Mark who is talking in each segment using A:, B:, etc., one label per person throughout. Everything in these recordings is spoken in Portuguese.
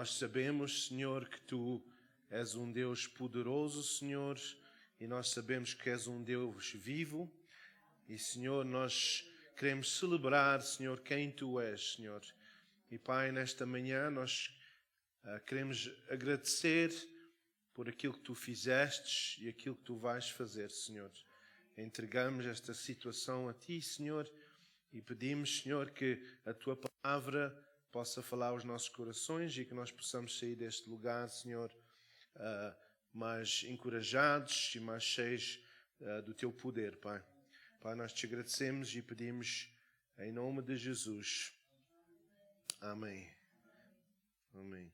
A: nós sabemos, Senhor, que Tu és um Deus poderoso, Senhor, e nós sabemos que és um Deus vivo. E, Senhor, nós queremos celebrar, Senhor, quem Tu és, Senhor. E, Pai, nesta manhã nós queremos agradecer por aquilo que Tu fizestes e aquilo que Tu vais fazer, Senhor. Entregamos esta situação a Ti, Senhor, e pedimos, Senhor, que a Tua palavra possa falar aos nossos corações e que nós possamos sair deste lugar, Senhor, mais encorajados e mais cheios do Teu poder, Pai. Pai, nós Te agradecemos e pedimos em nome de Jesus. Amém. Amém.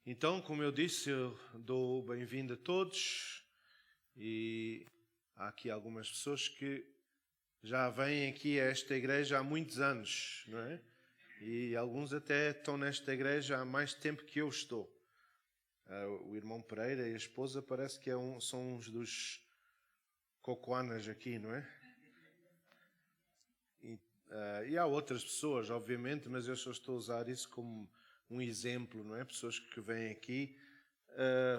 A: Então, como eu disse, eu dou bem-vindo a todos e há aqui algumas pessoas que já vêm aqui a esta igreja há muitos anos, não é? E alguns até estão nesta igreja há mais tempo que eu estou. O irmão Pereira e a esposa parece que são uns dos cocoanas aqui, não é? E há outras pessoas, obviamente, mas eu só estou a usar isso como um exemplo, não é? Pessoas que vêm aqui.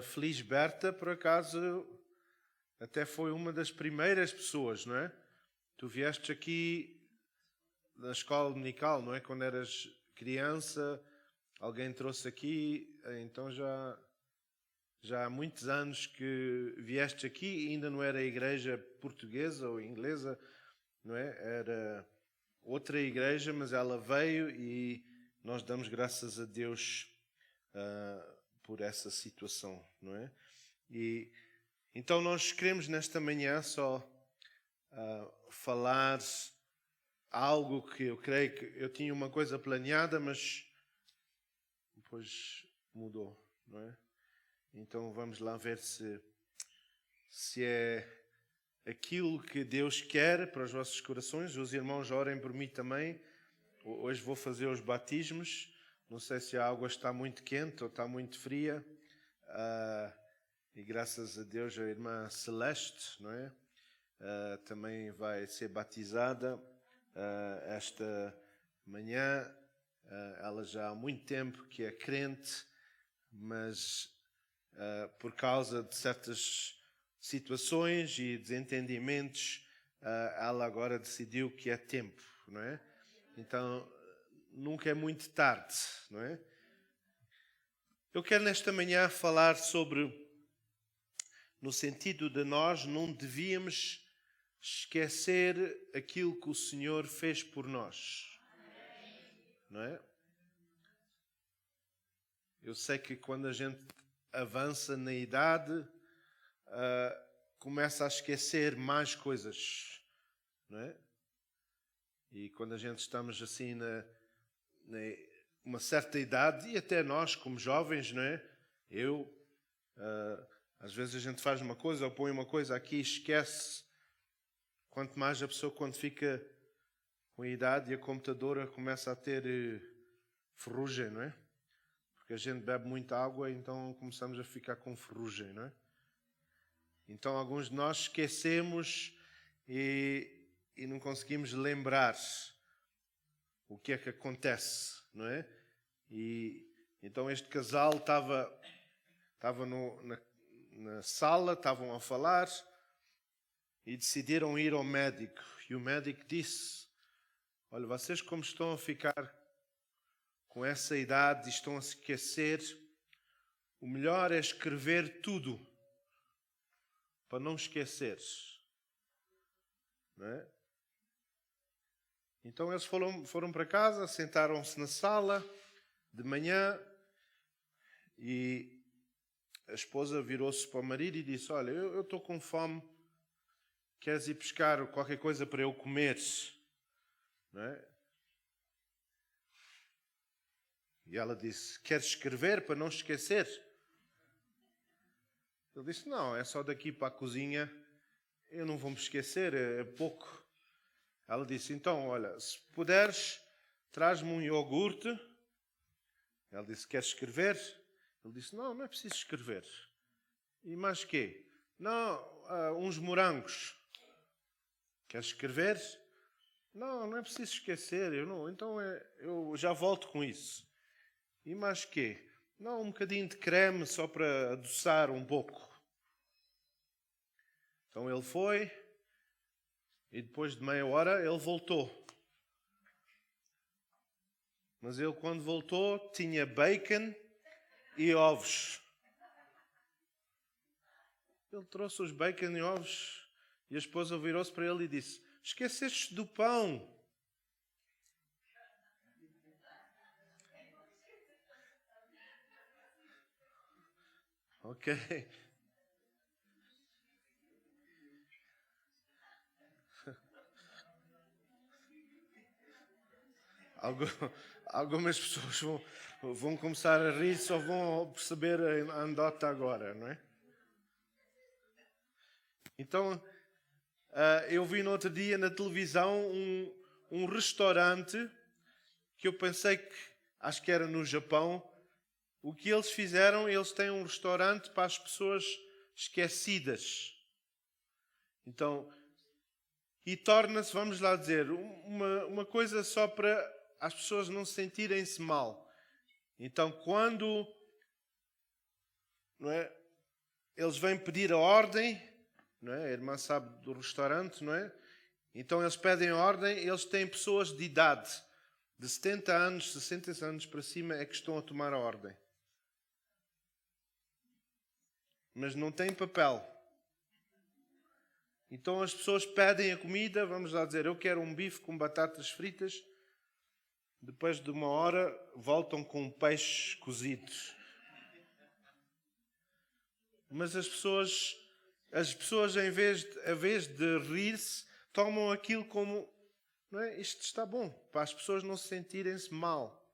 A: Feliz Berta, por acaso, até foi uma das primeiras pessoas, não é? Tu vieste aqui na escola dominical, não é? Quando eras criança, alguém trouxe aqui, então já há muitos anos que vieste aqui e ainda não era a igreja portuguesa ou inglesa, não é? Era outra igreja, mas ela veio e nós damos graças a Deus por essa situação, não é? E então nós queremos nesta manhã só falar algo que eu creio que eu tinha uma coisa planeada, mas depois mudou, não é? Então vamos lá ver se é aquilo que Deus quer para os vossos corações. Os irmãos orem por mim também. Hoje vou fazer os batismos. Não sei se a água está muito quente ou está muito fria. E graças a Deus a irmã Celeste, não é? Também vai ser batizada esta manhã. Ela já há muito tempo que é crente, mas por causa de certas situações e desentendimentos, ela agora decidiu que é tempo, não é? Então, nunca é muito tarde, não é? Eu quero nesta manhã falar no sentido de nós não devíamos esquecer aquilo que o Senhor fez por nós, não é? Eu sei que quando a gente avança na idade, começa a esquecer mais coisas, não é? E quando a gente estamos assim uma certa idade, e até nós como jovens, não é? Às vezes a gente faz uma coisa ou põe uma coisa aqui e esquece. Quanto mais a pessoa quando fica com a idade e a computadora começa a ter ferrugem, não é? Porque a gente bebe muita água, então começamos a ficar com ferrugem, não é? Então alguns de nós esquecemos e não conseguimos lembrar o que é que acontece, não é? E então este casal estava na sala, estavam a falar e decidiram ir ao médico. E o médico disse: olha, vocês como estão a ficar com essa idade e estão a se esquecer, o melhor é escrever tudo, para não esquecer. Não é? Então eles foram para casa, sentaram-se na sala de manhã e a esposa virou-se para o marido e disse: olha, eu estou com fome, queres ir pescar qualquer coisa para eu comer? Não é? E ela disse: queres escrever para não esquecer? Ele disse: não, é só daqui para a cozinha, eu não vou me esquecer, é pouco. Ela disse: então, olha, se puderes, traz-me um iogurte. Ela disse: queres escrever? Ele disse: não é preciso escrever. E mais quê? Não, uns morangos. Queres escrever? Não é preciso esquecer. Então eu já volto com isso. E mais quê? Não, um bocadinho de creme só para adoçar um pouco. Então ele foi e depois de meia hora ele voltou. Mas ele quando voltou tinha bacon e ovos. Ele trouxe os bacon e ovos e a esposa virou-se para ele e disse: esqueceste do pão. Ok. Algumas pessoas vão começar a rir, só vão perceber a anedota agora, não é? Então, eu vi no outro dia na televisão um restaurante que eu pensei que, acho que era no Japão. O que eles fizeram, eles têm um restaurante para as pessoas esquecidas. Então, e torna-se, vamos lá dizer, uma coisa só para as pessoas não se sentirem-se mal. Então, quando, não é, eles vêm pedir a ordem, não é? A irmã sabe do restaurante, não é? Então eles pedem a ordem, eles têm pessoas de idade, de 70 anos, 60 anos para cima, é que estão a tomar a ordem. Mas não têm papel. Então as pessoas pedem a comida, vamos lá dizer, eu quero um bife com batatas fritas. Depois de uma hora, voltam com peixes cozidos. Mas as pessoas em vez de rir-se, tomam aquilo como, não é? Isto está bom, para as pessoas não se sentirem-se mal.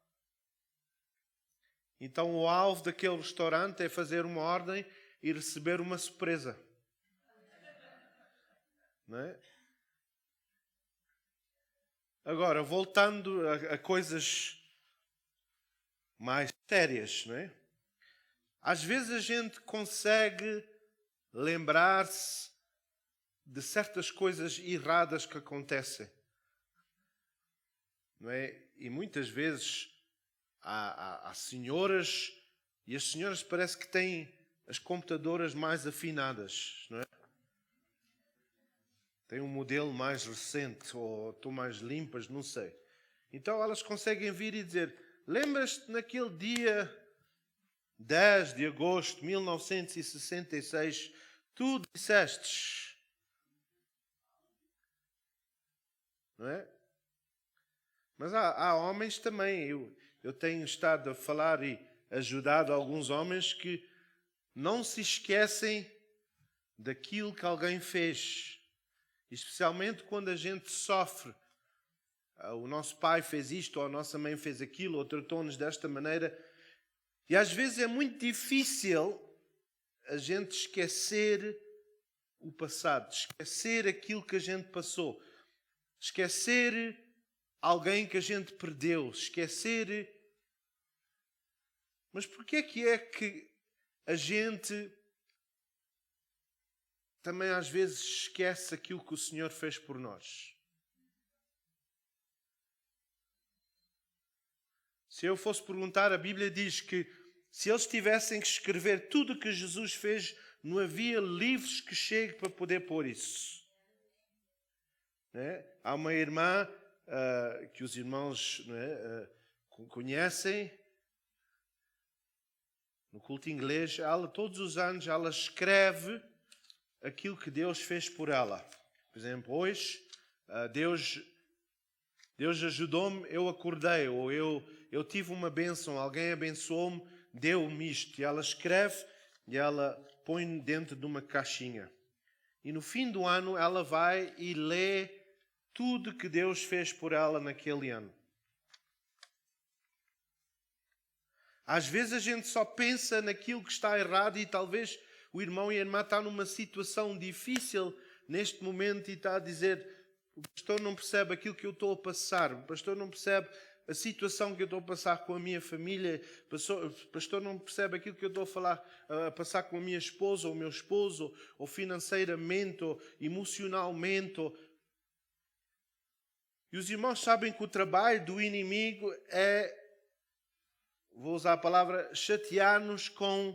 A: Então o alvo daquele restaurante é fazer uma ordem e receber uma surpresa. Não é? Agora, voltando a coisas mais sérias, não é? Às vezes a gente consegue lembrar-se de certas coisas erradas que acontecem, não é? E muitas vezes há senhoras, e as senhoras parece que têm as computadoras mais afinadas, não é? Tem um modelo mais recente, ou estão mais limpas, não sei. Então elas conseguem vir e dizer: lembras-te naquele dia 10 de agosto de 1966, tu dissestes, não é? Mas há homens também. Eu tenho estado a falar e ajudado alguns homens que não se esquecem daquilo que alguém fez. Especialmente quando a gente sofre. O nosso pai fez isto, ou a nossa mãe fez aquilo, ou tratou-nos desta maneira. E às vezes é muito difícil a gente esquecer o passado, esquecer aquilo que a gente passou, esquecer alguém que a gente perdeu, esquecer. Mas porquê é que a gente também às vezes esquece aquilo que o Senhor fez por nós? Se eu fosse perguntar, a Bíblia diz que se eles tivessem que escrever tudo o que Jesus fez, não havia livros que cheguem para poder pôr isso. Né? Há uma irmã que os irmãos conhecem, no culto inglês, ela, todos os anos ela escreve aquilo que Deus fez por ela. Por exemplo, hoje, Deus ajudou-me, eu acordei, ou eu tive uma bênção, alguém abençoou-me, deu-me isto. E ela escreve e ela põe dentro de uma caixinha. E no fim do ano ela vai e lê tudo que Deus fez por ela naquele ano. Às vezes a gente só pensa naquilo que está errado e talvez o irmão e a irmã estão numa situação difícil neste momento e está a dizer: o pastor não percebe aquilo que eu estou a passar, o pastor não percebe a situação que eu estou a passar com a minha família, o pastor não percebe aquilo que eu estou a passar com a minha esposa ou o meu esposo, ou financeiramente, ou emocionalmente. E os irmãos sabem que o trabalho do inimigo é vou usar a palavra, chatear-nos com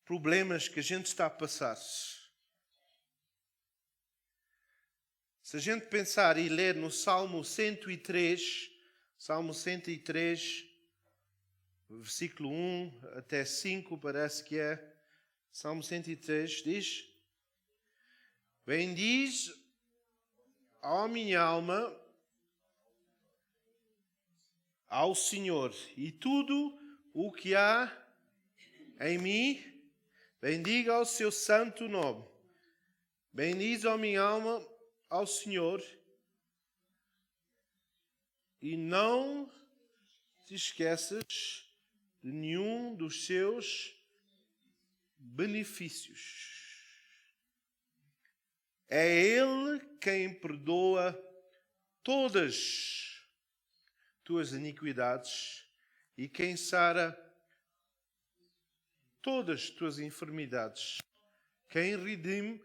A: problemas que a gente está a passar. Se a gente pensar e ler no Salmo 103, versículo 1 até 5, parece que é. Salmo 103 diz: bendiz, ó minha alma, ao Senhor, e tudo o que há em mim, bendiga o seu santo nome. Bendiz, ó minha alma, ao Senhor, e não te esqueças de nenhum dos seus benefícios. É Ele quem perdoa todas tuas iniquidades e quem sara todas as tuas enfermidades, quem redime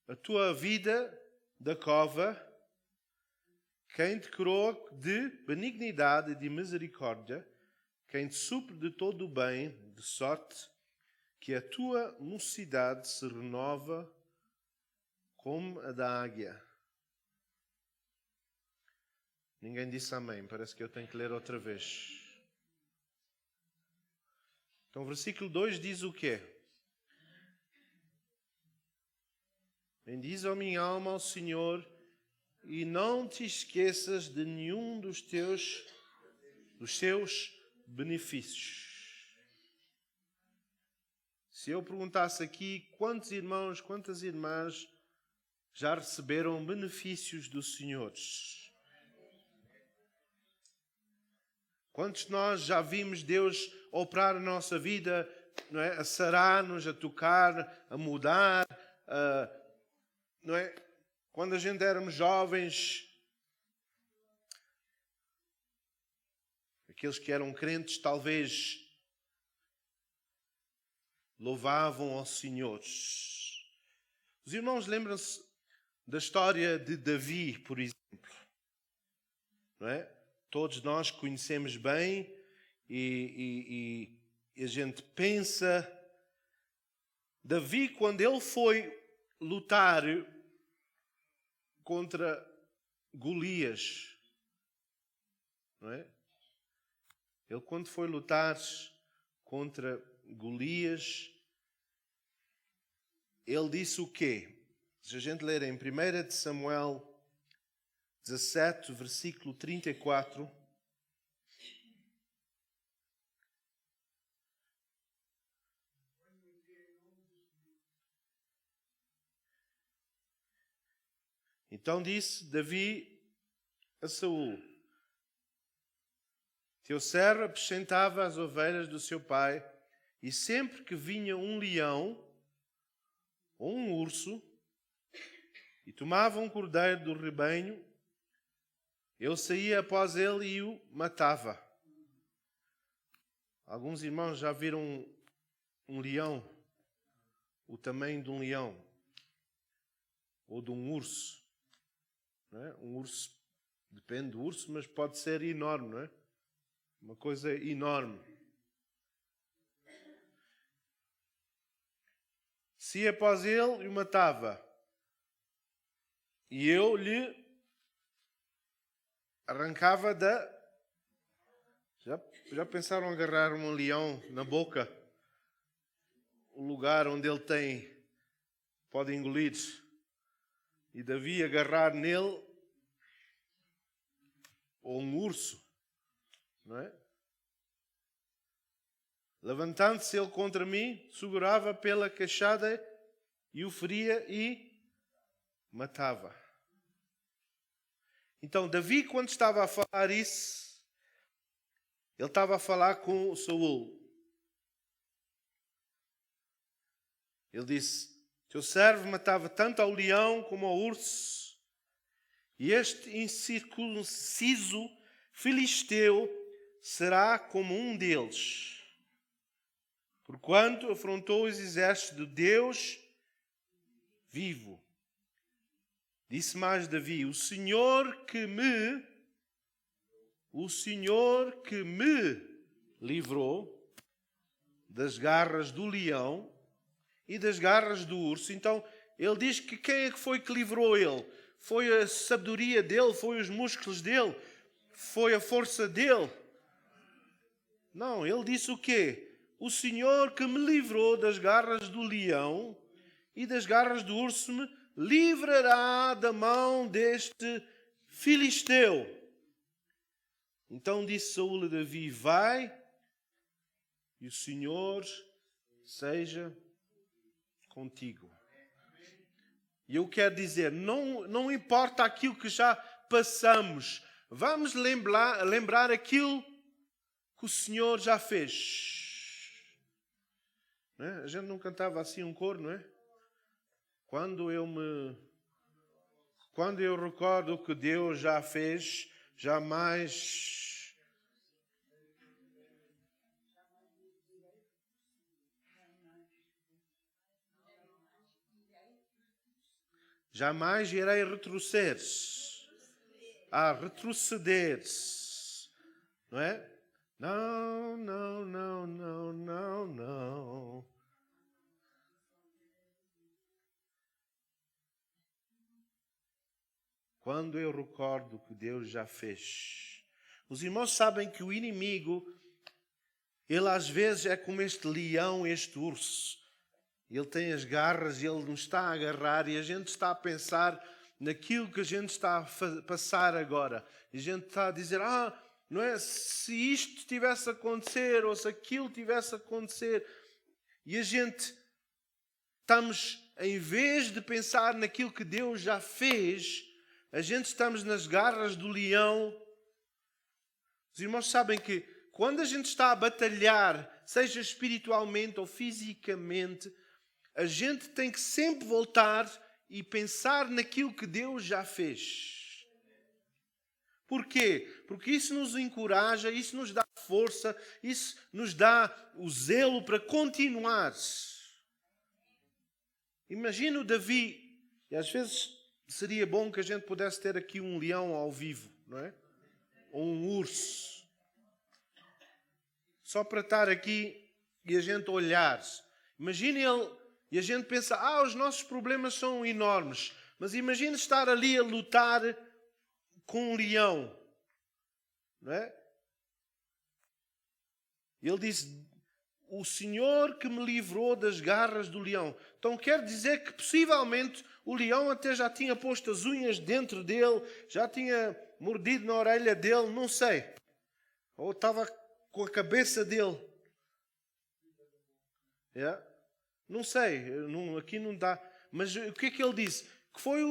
A: a tua vida da cova, quem te coroa de benignidade e de misericórdia, quem te supre de todo o bem, de sorte que a tua mocidade se renova como a da águia. Ninguém disse amém, parece que eu tenho que ler outra vez. Então, o versículo 2 diz o quê? Bendiz, ó minha alma, ao Senhor, e não te esqueças de nenhum dos seus benefícios. Se eu perguntasse aqui quantos irmãos, quantas irmãs já receberam benefícios do Senhor? Quantos de nós já vimos Deus operar na nossa vida, não é? A sarar-nos, a tocar, a mudar, não é? Quando a gente éramos jovens, aqueles que eram crentes talvez louvavam ao Senhor. Os irmãos lembram-se da história de Davi, por exemplo, não é? Todos nós conhecemos bem e a gente pensa. Davi, quando ele foi lutar contra Golias, não é? Ele, quando foi lutar contra Golias, ele disse o quê? Se a gente ler em 1 de Samuel 17, versículo 34. Então disse Davi a Saul: teu servo apacentava as ovelhas do seu pai, e sempre que vinha um leão ou um urso e tomava um cordeiro do rebanho, eu saía após ele e o matava. Alguns irmãos já viram um leão, o tamanho de um leão, ou de um urso. Não é? Um urso, depende do urso, mas pode ser enorme, não é? Uma coisa enorme. Se após ele, o matava. E eu lhe arrancava da... Já pensaram agarrar um leão na boca? O lugar onde ele pode engolir. E Davi agarrar nele, ou um urso, não é? Levantando-se ele contra mim, segurava pela queixada e o feria e matava. Então, Davi, quando estava a falar isso, ele estava a falar com Saul. Ele disse: teu servo matava tanto ao leão como ao urso, e este incircunciso filisteu será como um deles, porquanto afrontou os exércitos de Deus vivo. Disse mais Davi: o Senhor que me livrou das garras do leão e das garras do urso. Então, ele diz que quem é que foi que livrou ele? Foi a sabedoria dele? Foi os músculos dele? Foi a força dele? Não, ele disse o quê? O Senhor que me livrou das garras do leão e das garras do urso me livrará da mão deste filisteu. Então disse Saúl a Davi: vai, e o Senhor seja contigo. E eu quero dizer, não importa aquilo que já passamos, vamos lembrar aquilo que o Senhor já fez. Não é? A gente não cantava assim um coro, não é? Quando eu recordo o que Deus já fez, jamais irei retroceder. Retroceder. Não é? Não, não, não, não, não, não. Quando eu recordo o que Deus já fez. Os irmãos sabem que o inimigo, ele às vezes é como este leão, este urso. Ele tem as garras e ele nos está a agarrar e a gente está a pensar naquilo que a gente está a passar agora. E a gente está a dizer, não é? Se isto tivesse a acontecer ou se aquilo tivesse a acontecer. E a gente estamos, em vez de pensar naquilo que Deus já fez, a gente estamos nas garras do leão. Os irmãos sabem que quando a gente está a batalhar, seja espiritualmente ou fisicamente, a gente tem que sempre voltar e pensar naquilo que Deus já fez. Porquê? Porque isso nos encoraja, isso nos dá força, isso nos dá o zelo para continuar. Imagina o Davi, e às vezes seria bom que a gente pudesse ter aqui um leão ao vivo, não é? Ou um urso. Só para estar aqui e a gente olhar. Imagina ele. E a gente pensa, os nossos problemas são enormes. Mas imagine estar ali a lutar com um leão. Não é? Ele disse, o Senhor que me livrou das garras do leão. Então quer dizer que possivelmente o leão até já tinha posto as unhas dentro dele, já tinha mordido na orelha dele, não sei. Ou estava com a cabeça dele. Não sei, aqui não dá. Mas o que é que ele disse? Que foi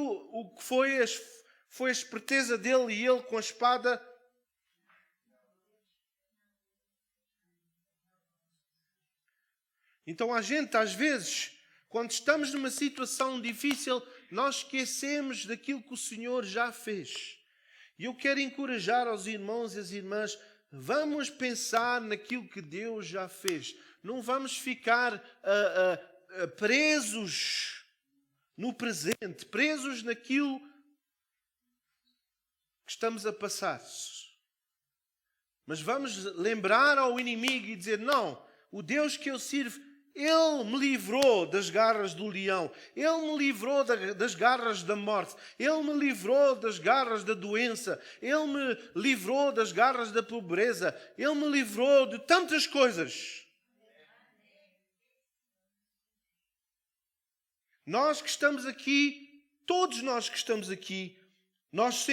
A: foi a esperteza dele e ele com a espada. Então a gente, às vezes, quando estamos numa situação difícil, nós esquecemos daquilo que o Senhor já fez. E eu quero encorajar aos irmãos e às irmãs, vamos pensar naquilo que Deus já fez. Não vamos ficar presos no presente, presos naquilo que estamos a passar. Mas vamos lembrar ao inimigo e dizer, não, o Deus que eu sirvo, Ele me livrou das garras do leão, Ele me livrou das garras da morte, Ele me livrou das garras da doença, Ele me livrou das garras da pobreza, Ele me livrou de tantas coisas. Nós que estamos aqui, todos nós que estamos aqui, nós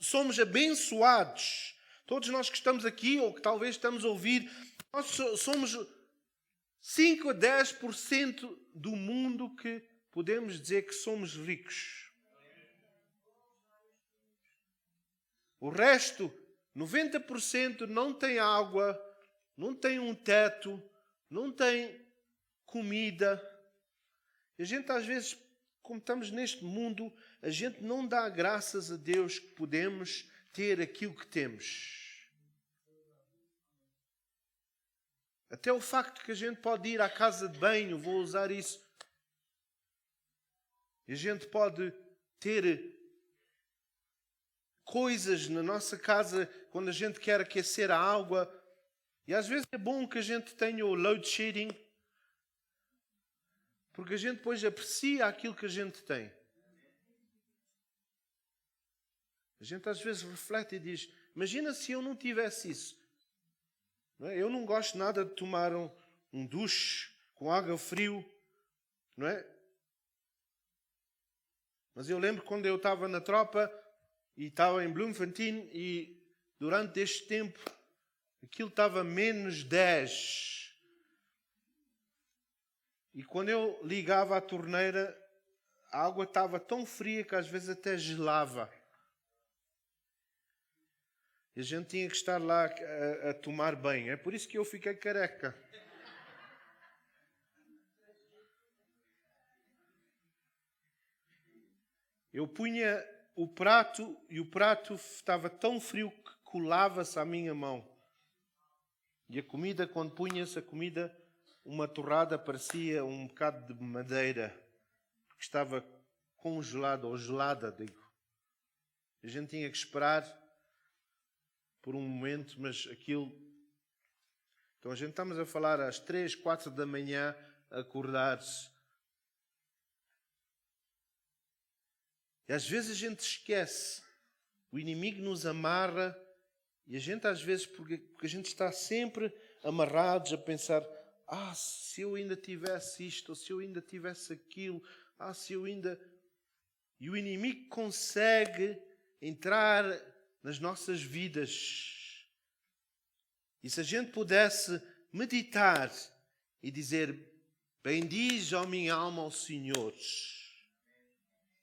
A: somos abençoados. Todos nós que estamos aqui, ou que talvez estamos a ouvir, nós somos 5 a 10% do mundo que podemos dizer que somos ricos. O resto, 90%, não tem água, não tem um teto, não tem comida. A gente às vezes, como estamos neste mundo, a gente não dá graças a Deus que podemos ter aquilo que temos. Até o facto que a gente pode ir à casa de banho, vou usar isso. E a gente pode ter coisas na nossa casa, quando a gente quer aquecer a água, E às vezes é bom que a gente tenha o load shedding, porque a gente depois aprecia aquilo que a gente tem. A gente às vezes reflete e diz, imagina se eu não tivesse isso. Não é? Eu não gosto nada de tomar um duche com água frio, não é? Mas eu lembro quando eu estava na tropa e estava em Bloemfontein e durante este tempo aquilo estava menos 10. E quando eu ligava a torneira, a água estava tão fria que às vezes até gelava. E a gente tinha que estar lá a tomar banho. É por isso que eu fiquei careca. Eu punha o prato e o prato estava tão frio que colava-se à minha mão. E a comida, quando punha-se a comida, uma torrada parecia um bocado de madeira, porque estava congelada ou gelada, digo. A gente tinha que esperar por um momento, mas aquilo... Então a gente estamos a falar às 3, 4 da manhã, a acordar-se. E às vezes a gente esquece. O inimigo nos amarra e a gente às vezes, porque a gente está sempre amarrados a pensar, se eu ainda tivesse isto, ou se eu ainda tivesse aquilo, se eu ainda... E o inimigo consegue entrar nas nossas vidas. E se a gente pudesse meditar e dizer, bendize, ó minha alma, ao Senhor.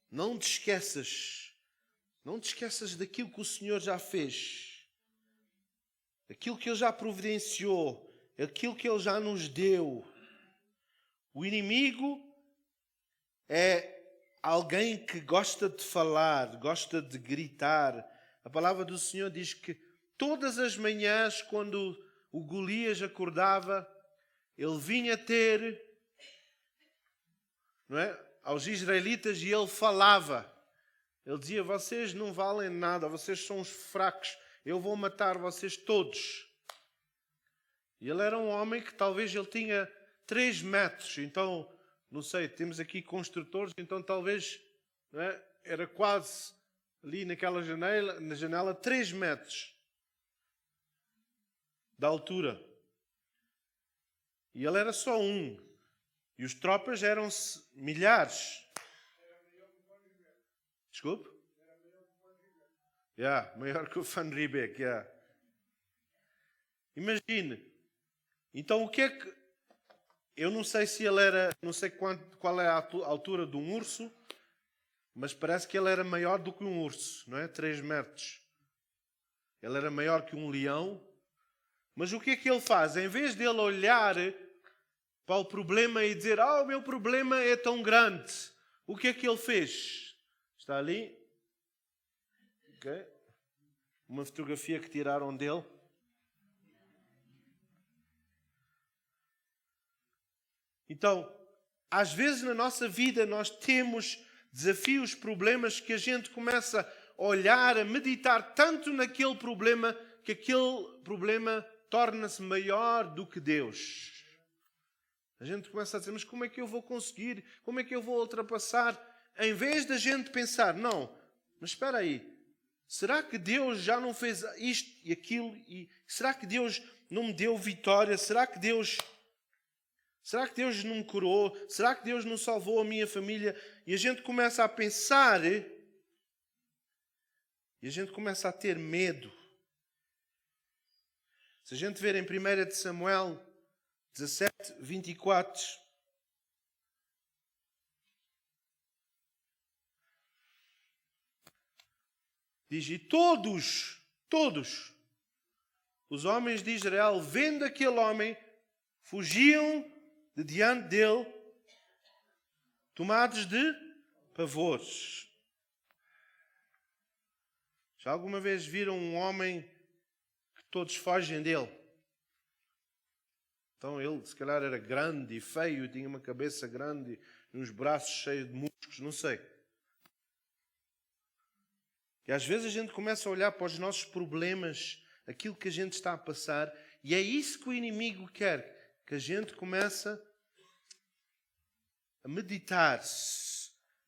A: Não te esqueças daquilo que o Senhor já fez, aquilo que Ele já providenciou, aquilo que Ele já nos deu. O inimigo é alguém que gosta de falar, gosta de gritar. A palavra do Senhor diz que todas as manhãs, quando o Golias acordava, ele vinha ter, não é, aos israelitas e ele falava. Ele dizia, vocês não valem nada, vocês são os fracos, eu vou matar vocês todos. E ele era um homem que talvez ele tinha 3 metros, então, não sei, temos aqui construtores, então talvez, não é, era quase ali naquela janela 3 metros de altura. E ele era só um. E os tropas eram milhares. Desculpe? Maior que o Van Riebeck. Imagine. Então o que é que... Eu não sei se ele era... Não sei qual é a altura de um urso, mas parece que ele era maior do que um urso, não é? 3 metros. Ele era maior que um leão. Mas o que é que ele faz? Em vez de ele olhar para o problema e dizer, o meu problema é tão grande, o que é que ele fez? Está ali. Okay. Uma fotografia que tiraram dele. Então, às vezes na nossa vida nós temos desafios, problemas que a gente começa a olhar, a meditar tanto naquele problema que aquele problema torna-se maior do que Deus. A gente começa a dizer, mas como é que eu vou conseguir? Como é que eu vou ultrapassar? Em vez da gente pensar, não, mas espera aí, será que Deus já não fez isto e aquilo? E será que Deus não me deu vitória? Será que Deus não me curou? Será que Deus não salvou a minha família? E a gente começa a pensar e a gente começa a ter medo. Se a gente ver em 1 de Samuel 17, 24, diz, e todos os homens de Israel, vendo aquele homem, fugiam de diante dele, tomados de pavores. Já alguma vez viram um homem que todos fogem dele? Então ele, se calhar, era grande e feio, tinha uma cabeça grande e uns braços cheios de músculos, não sei. E às vezes a gente começa a olhar para os nossos problemas, aquilo que a gente está a passar, E é isso que o inimigo quer, que a gente comece a meditar,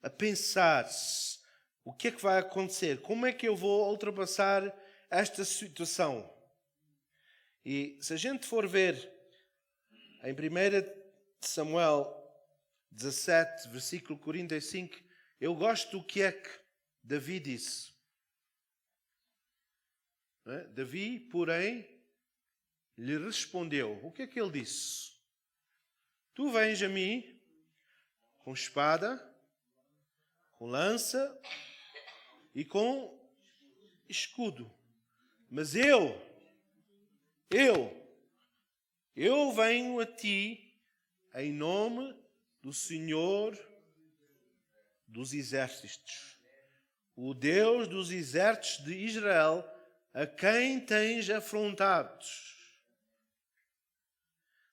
A: a pensar, o que é que vai acontecer? Como é que eu vou ultrapassar esta situação? E se a gente for ver em 1 Samuel 17, versículo 45, eu gosto do que é que Davi disse. Davi, porém, lhe respondeu. O que é que ele disse? Tu vens a mim com espada, com lança e com escudo. Mas eu venho a ti em nome do Senhor dos exércitos, o Deus dos exércitos de Israel, a quem tens afrontado.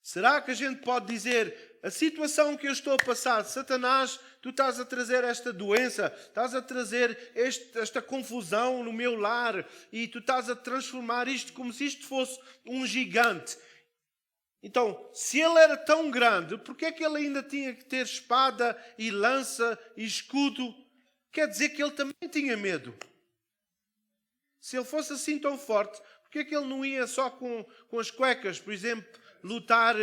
A: Será que a gente pode dizer, a situação que eu estou a passar, Satanás, tu estás a trazer esta doença, estás a trazer esta confusão no meu lar e tu estás a transformar isto como se isto fosse um gigante. Então, se ele era tão grande, por que é que ele ainda tinha que ter espada e lança e escudo? Quer dizer que ele também tinha medo. Se ele fosse assim tão forte, por que é que ele não ia só com as cuecas, por exemplo, lutar?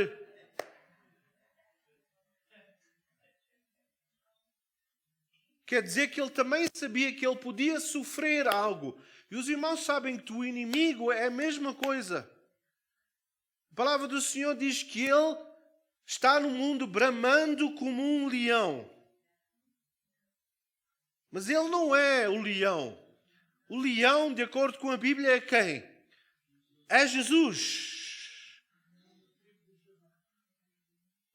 A: Quer dizer que ele também sabia que ele podia sofrer algo. E os irmãos sabem que o inimigo é a mesma coisa. A palavra do Senhor diz que ele está no mundo bramando como um leão. Mas ele não é o leão. O leão, de acordo com a Bíblia, é quem? É Jesus.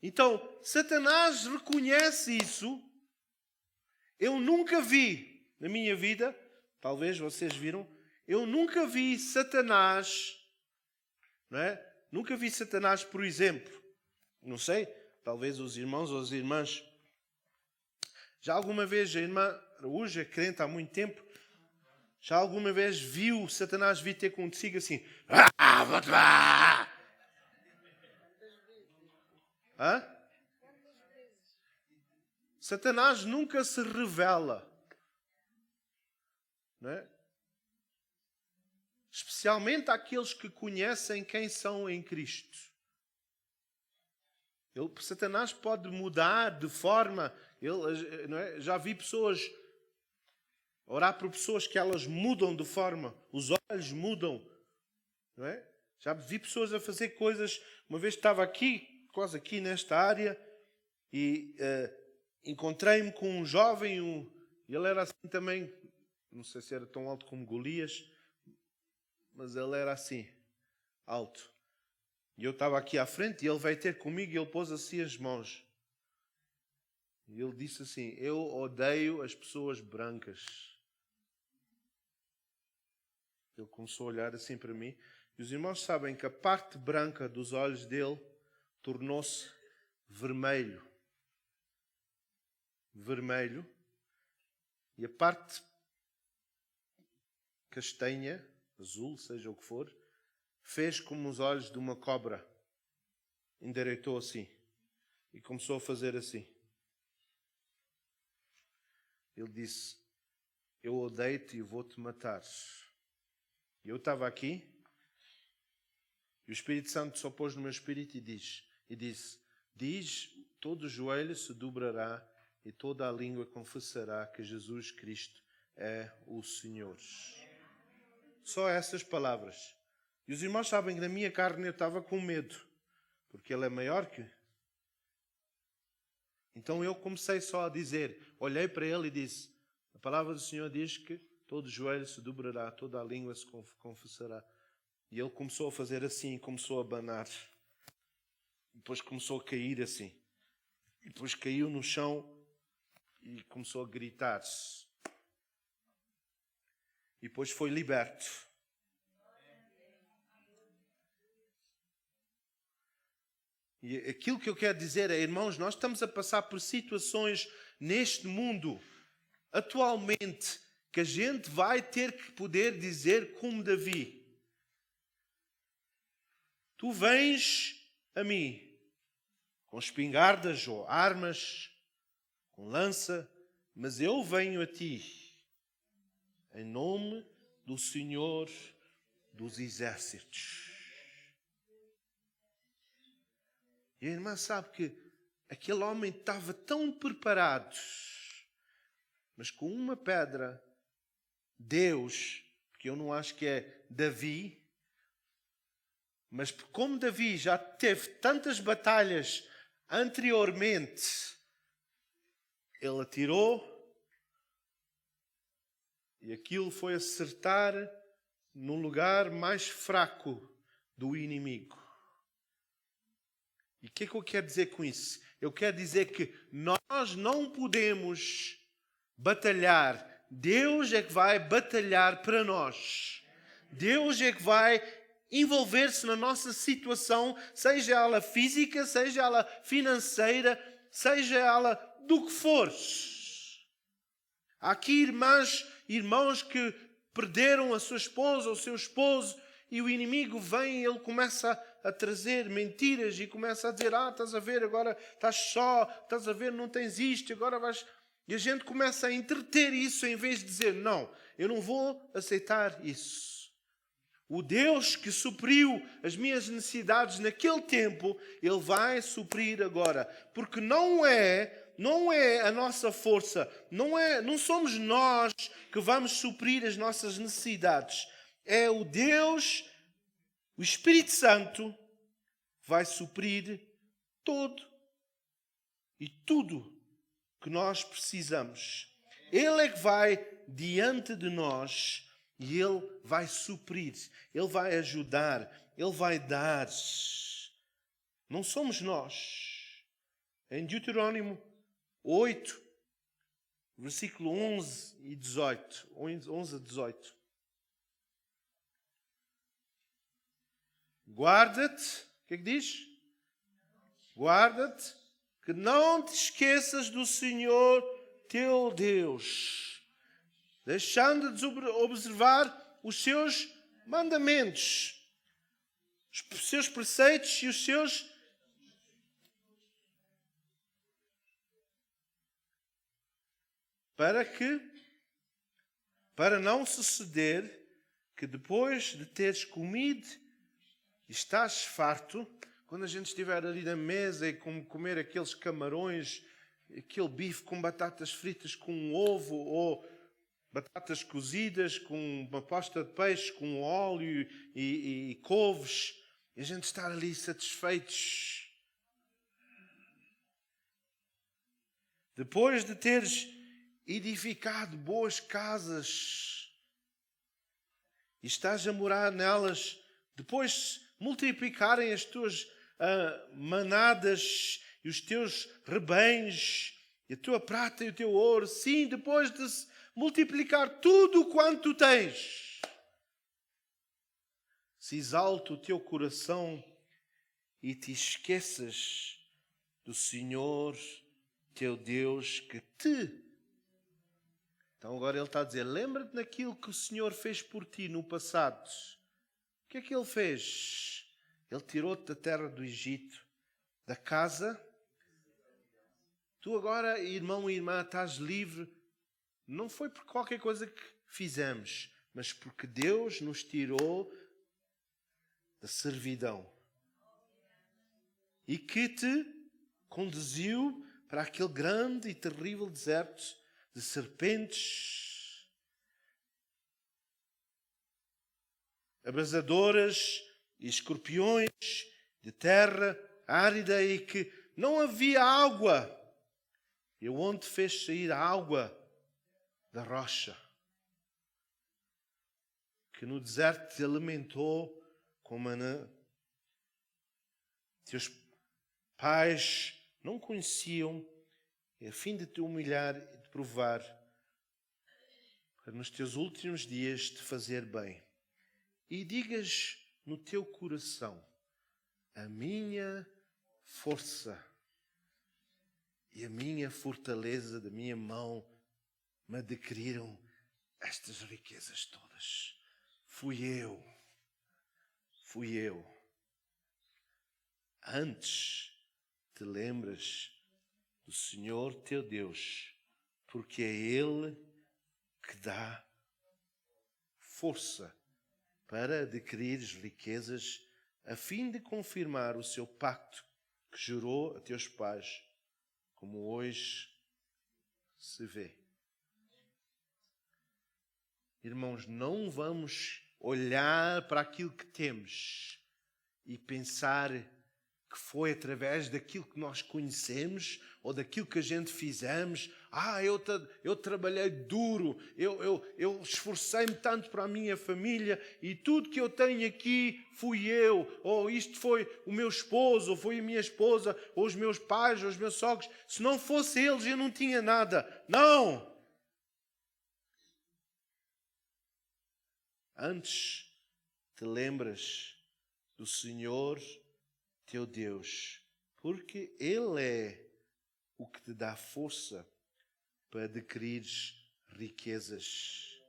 A: Então, Satanás reconhece isso. Eu nunca vi, na minha vida, talvez vocês viram, eu nunca vi Satanás, não é? Nunca vi Satanás, por exemplo, não sei, talvez os irmãos ou as irmãs, já alguma vez a irmã Araújo é crente há muito tempo, já alguma vez viu Satanás vir ter consigo assim, vou-te lá! Hã? Satanás nunca se revela, não é? Especialmente àqueles que conhecem quem são em Cristo. Satanás pode mudar de forma. Não é? Já vi pessoas orar por pessoas que elas mudam de forma, os olhos mudam, não é? Já vi pessoas a fazer coisas. Uma vez estava aqui, quase aqui nesta área, e encontrei-me com um jovem, ele era assim também, não sei se era tão alto como Golias, mas ele era assim, alto. E eu estava aqui à frente e ele veio ter comigo e ele pôs assim as mãos. E ele disse assim, eu odeio as pessoas brancas. Ele começou a olhar assim para mim. E os irmãos sabem que a parte branca dos olhos dele tornou-se vermelho. Vermelho. E a parte castanha, azul, seja o que for, fez como os olhos de uma cobra. Endireitou assim. E começou a fazer assim. Ele disse, eu odeio-te e vou-te matar. E eu estava aqui, e o Espírito Santo só pôs no meu espírito e disse, todo o joelho se dobrará e toda a língua confessará que Jesus Cristo é o Senhor. Só essas palavras. E os irmãos sabem que na minha carne eu estava com medo, porque ele é maior que... Então eu comecei só a dizer, olhei para ele e disse, a palavra do Senhor diz que todo joelho se dobrará, toda a língua se confessará. E ele começou a fazer assim, começou a abanar. Depois começou a cair assim. E depois caiu no chão e começou a gritar. E depois foi liberto. E aquilo que eu quero dizer é, irmãos, nós estamos a passar por situações neste mundo, atualmente, que a gente vai ter que poder dizer como Davi. Tu vens a mim com espingardas ou armas, com lança, mas eu venho a ti em nome do Senhor dos Exércitos. E a irmã sabe que aquele homem estava tão preparado, mas com uma pedra, Deus, porque eu não acho que é Davi, mas como Davi já teve tantas batalhas anteriormente, ele atirou e aquilo foi acertar no lugar mais fraco do inimigo. E o que é que eu quero dizer com isso? Eu quero dizer que nós não podemos batalhar. Deus é que vai batalhar para nós. Deus é que vai envolver-se na nossa situação, seja ela física, seja ela financeira, seja ela do que for. Há aqui irmãos que perderam a sua esposa, o seu esposo, e o inimigo vem e ele começa a trazer mentiras e começa a dizer, estás a ver, agora estás só, estás a ver, não tens isto, agora vais... E a gente começa a entreter isso em vez de dizer, não, eu não vou aceitar isso. O Deus que supriu as minhas necessidades naquele tempo, Ele vai suprir agora. Porque não é a nossa força, não somos nós que vamos suprir as nossas necessidades. É o Deus, o Espírito Santo, vai suprir todo e tudo que nós precisamos. Ele é que vai diante de nós e Ele vai suprir, Ele vai ajudar, Ele vai dar. Não somos nós. Em Deuteronômio 8, versículo 11 e 18, 11 a 18. Guarda-te, o que é que diz? Guarda-te, que não te esqueças do Senhor teu Deus, deixando de observar os seus mandamentos, os seus preceitos e os seus... Para não suceder que depois de teres comido e estás farto, quando a gente estiver ali na mesa e comer aqueles camarões, aquele bife com batatas fritas com um ovo, ou batatas cozidas com uma pasta de peixe, com óleo e couves, e a gente estar ali satisfeitos. Depois de teres edificado boas casas e estás a morar nelas, depois multiplicarem as tuas manadas e os teus rebanhos, e a tua prata e o teu ouro, sim, depois de se multiplicar tudo quanto tu tens, se exalta o teu coração e te esqueças do Senhor teu Deus que te... Então agora ele está a dizer, lembra-te daquilo que o Senhor fez por ti no passado. O que é que ele fez? Ele tirou-te da terra do Egito, da casa. Tu agora, irmão e irmã, estás livre. Não foi por qualquer coisa que fizemos, mas porque Deus nos tirou da servidão. E que te conduziu para aquele grande e terrível deserto de serpentes abrasadoras e escorpiões, de terra árida e que não havia água. E onde fez sair a água da rocha, que no deserto te alimentou com maná. Teus pais não conheciam, e a fim de te humilhar e de provar, para nos teus últimos dias te fazer bem. E digas no teu coração, a minha força e a minha fortaleza da minha mão me adquiriram estas riquezas todas. Fui eu. Antes te lembras do Senhor teu Deus, porque é Ele que dá força para adquirires riquezas, a fim de confirmar o seu pacto que jurou a teus pais, como hoje se vê. Irmãos, não vamos olhar para aquilo que temos e pensar que foi através daquilo que nós conhecemos ou daquilo que a gente fizemos. Eu trabalhei duro, eu esforcei-me tanto para a minha família e tudo que eu tenho aqui fui eu, ou isto foi o meu esposo, ou foi a minha esposa, ou os meus pais, ou os meus sogros. Se não fosse eles, eu não tinha nada. Não! Antes te lembras do Senhor teu Deus, porque Ele é o que te dá força para adquirires riquezas.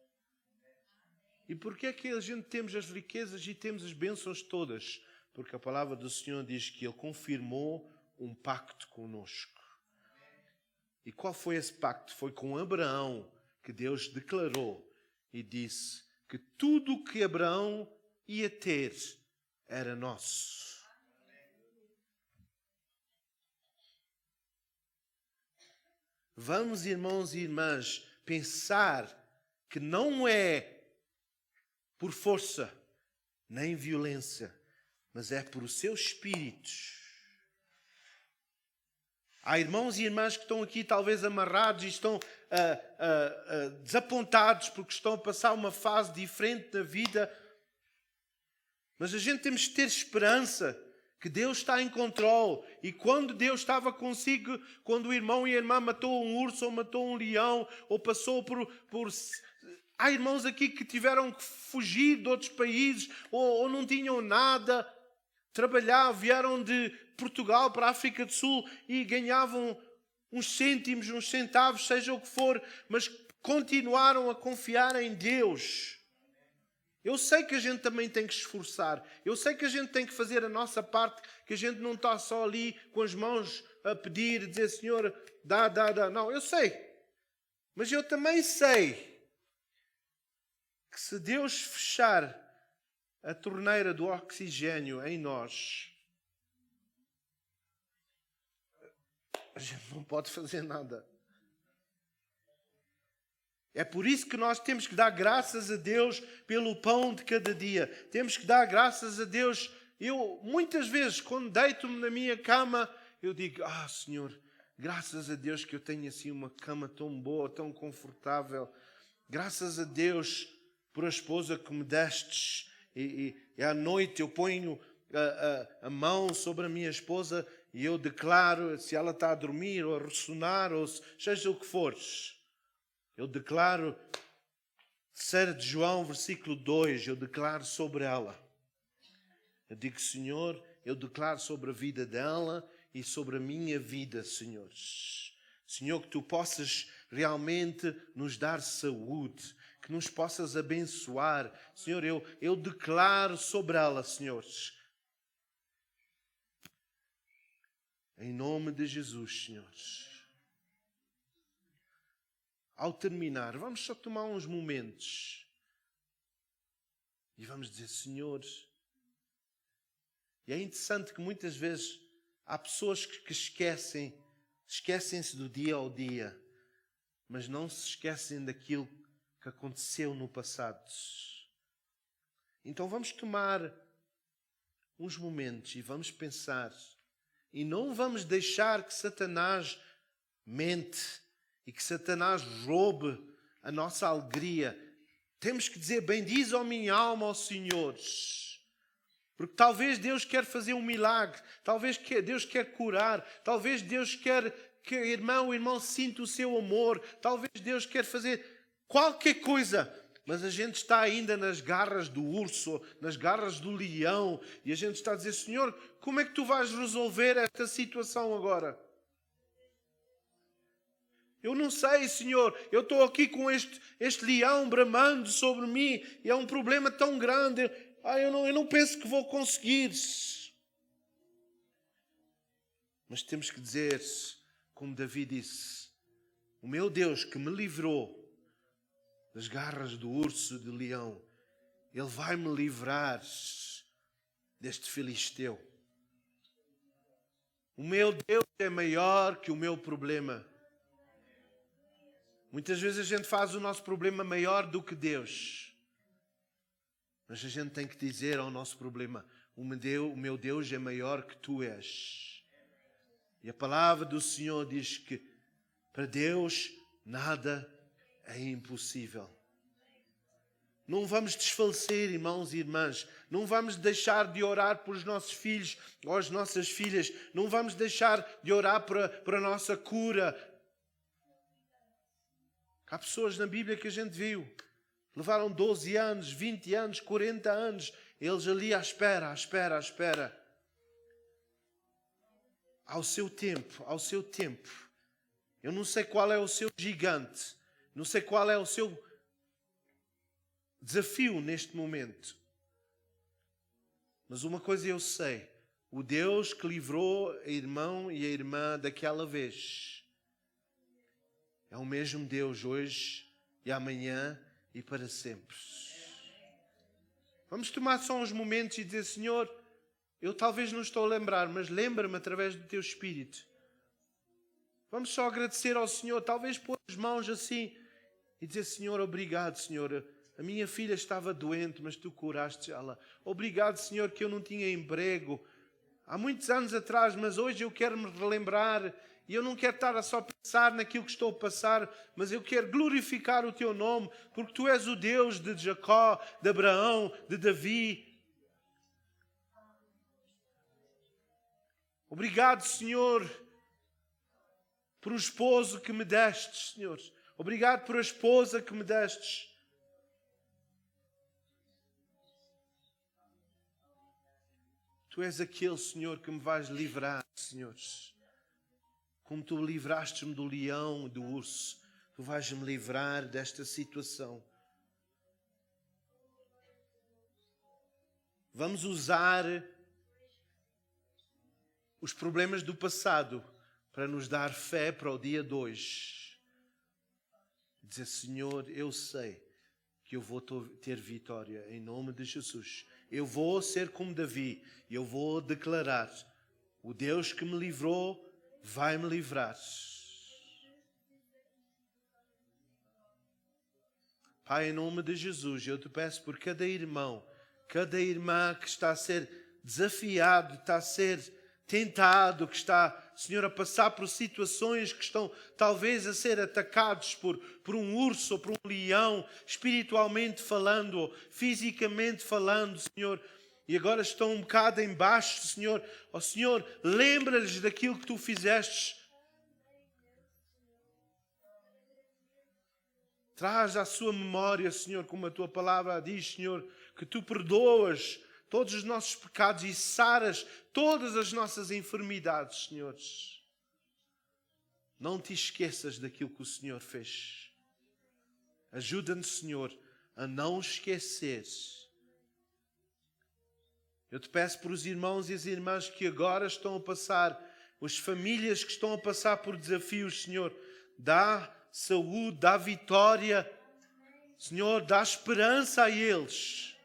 A: E porquê é que a gente temos as riquezas e temos as bênçãos todas? Porque a palavra do Senhor diz que Ele confirmou um pacto conosco. E qual foi esse pacto? Foi com Abraão que Deus declarou e disse que tudo o que Abraão ia ter era nosso. Vamos, irmãos e irmãs, pensar que não é por força nem violência, mas é por o seu Espírito. Há irmãos e irmãs que estão aqui talvez amarrados e estão desapontados porque estão a passar uma fase diferente da vida. Mas a gente temos que ter esperança que Deus está em controle. E quando Deus estava consigo, quando o irmão e a irmã matou um urso, ou matou um leão, ou passou por... Há irmãos aqui que tiveram que fugir de outros países, ou não tinham nada, trabalhavam, vieram de Portugal para a África do Sul e ganhavam uns cêntimos, uns centavos, seja o que for, mas continuaram a confiar em Deus. Eu sei que a gente também tem que se esforçar. Eu sei que a gente tem que fazer a nossa parte, que a gente não está só ali com as mãos a pedir, a dizer, Senhor, dá. Não, eu sei. Mas eu também sei que se Deus fechar a torneira do oxigênio em nós, a gente não pode fazer nada. É por isso que nós temos que dar graças a Deus pelo pão de cada dia. Temos que dar graças a Deus. Eu, muitas vezes, quando deito-me na minha cama, eu digo, Senhor, graças a Deus que eu tenho assim uma cama tão boa, tão confortável. Graças a Deus por a esposa que me destes. E à noite eu ponho a mão sobre a minha esposa e eu declaro, se ela está a dormir ou a ressonar, ou seja o que fores. Eu declaro, 3 de João, versículo 2, eu declaro sobre ela. Eu digo, Senhor, eu declaro sobre a vida dela e sobre a minha vida, Senhor. Senhor, que Tu possas realmente nos dar saúde, que nos possas abençoar. Senhor, eu declaro sobre ela, Senhor. Em nome de Jesus, Senhor. Ao terminar, vamos só tomar uns momentos e vamos dizer, Senhor, e é interessante que muitas vezes há pessoas que esquecem-se do dia ao dia, mas não se esquecem daquilo que aconteceu no passado. Então vamos tomar uns momentos e vamos pensar, e não vamos deixar que Satanás mente e que Satanás roube a nossa alegria. Temos que dizer, bendize a minha alma ao Senhor. Porque talvez Deus quer fazer um milagre. Talvez Deus quer curar. Talvez Deus quer que o irmão sinta o seu amor. Talvez Deus quer fazer qualquer coisa. Mas a gente está ainda nas garras do urso, nas garras do leão. E a gente está a dizer, Senhor, como é que Tu vais resolver esta situação agora? Eu não sei, Senhor, eu estou aqui com este leão bramando sobre mim e é um problema tão grande. Eu não penso que vou conseguir. Mas temos que dizer, como Davi disse, o meu Deus que me livrou das garras do urso de leão, Ele vai me livrar deste filisteu. O meu Deus é maior que o meu problema. Muitas vezes a gente faz o nosso problema maior do que Deus. Mas a gente tem que dizer ao nosso problema, o meu Deus é maior que tu és. E a palavra do Senhor diz que para Deus nada é impossível. Não vamos desfalecer, irmãos e irmãs. Não vamos deixar de orar por os nossos filhos ou as nossas filhas. Não vamos deixar de orar para a nossa cura. Há pessoas na Bíblia que a gente viu. Levaram 12 anos, 20 anos, 40 anos. Eles ali à espera. Ao seu tempo. Eu não sei qual é o seu gigante. Não sei qual é o seu desafio neste momento. Mas uma coisa eu sei. O Deus que livrou o irmão e a irmã daquela vez é o mesmo Deus hoje e amanhã e para sempre. Vamos tomar só uns momentos e dizer, Senhor, eu talvez não estou a lembrar, mas lembra-me através do Teu Espírito. Vamos só agradecer ao Senhor, talvez pôr as mãos assim e dizer, Senhor, obrigado, Senhor. A minha filha estava doente, mas Tu curaste ela. Obrigado, Senhor, que eu não tinha emprego há muitos anos atrás, mas hoje eu quero me relembrar e eu não quero estar a só pensar naquilo que estou a passar, mas eu quero glorificar o Teu nome, porque Tu és o Deus de Jacó, de Abraão, de Davi. Obrigado, Senhor, por o esposo que me destes, Senhor. Obrigado por a esposa que me destes. Tu és aquele, Senhor, que me vais livrar, Senhor. Como Tu livraste-me do leão e do urso, Tu vais-me livrar desta situação. Vamos usar os problemas do passado para nos dar fé para o dia 2. Dizer, Senhor, eu sei que eu vou ter vitória em nome de Jesus. Eu vou ser como Davi. Eu vou declarar, o Deus que me livrou vai me livrar. Pai, em nome de Jesus, eu Te peço por cada irmão, cada irmã que está a ser desafiado, está a ser tentado, que está, Senhor, a passar por situações que estão talvez a ser atacados por um urso ou por um leão, espiritualmente falando ou fisicamente falando, Senhor, e agora estão um bocado em baixo, Senhor. Ó Senhor, lembra-lhes daquilo que Tu fizestes. Traz à sua memória, Senhor, como a Tua palavra diz, Senhor, que Tu perdoas todos os nossos pecados e saras todas as nossas enfermidades, Senhor. Não Te esqueças daquilo que o Senhor fez. Ajuda-nos, Senhor, a não esquecer. Eu Te peço por os irmãos e as irmãs que agora estão a passar, as famílias que estão a passar por desafios, Senhor, dá saúde, dá vitória, Senhor, dá esperança a eles.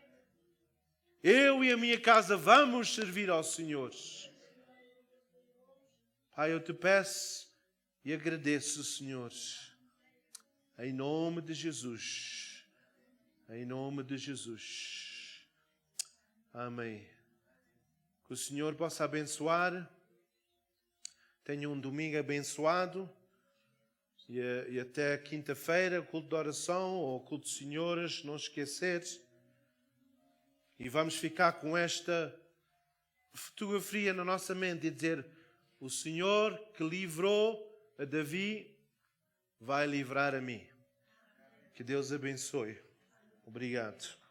A: Eu e a minha casa vamos servir ao Senhor. Pai, eu Te peço e agradeço, Senhor, em nome de Jesus. Em nome de Jesus. Amém. Que o Senhor possa abençoar. Tenha um domingo abençoado. E até quinta-feira, culto de oração ou culto de senhoras, não esquecer. E vamos ficar com esta fotografia na nossa mente e dizer, o Senhor que livrou a Davi vai livrar a mim. Que Deus abençoe. Obrigado.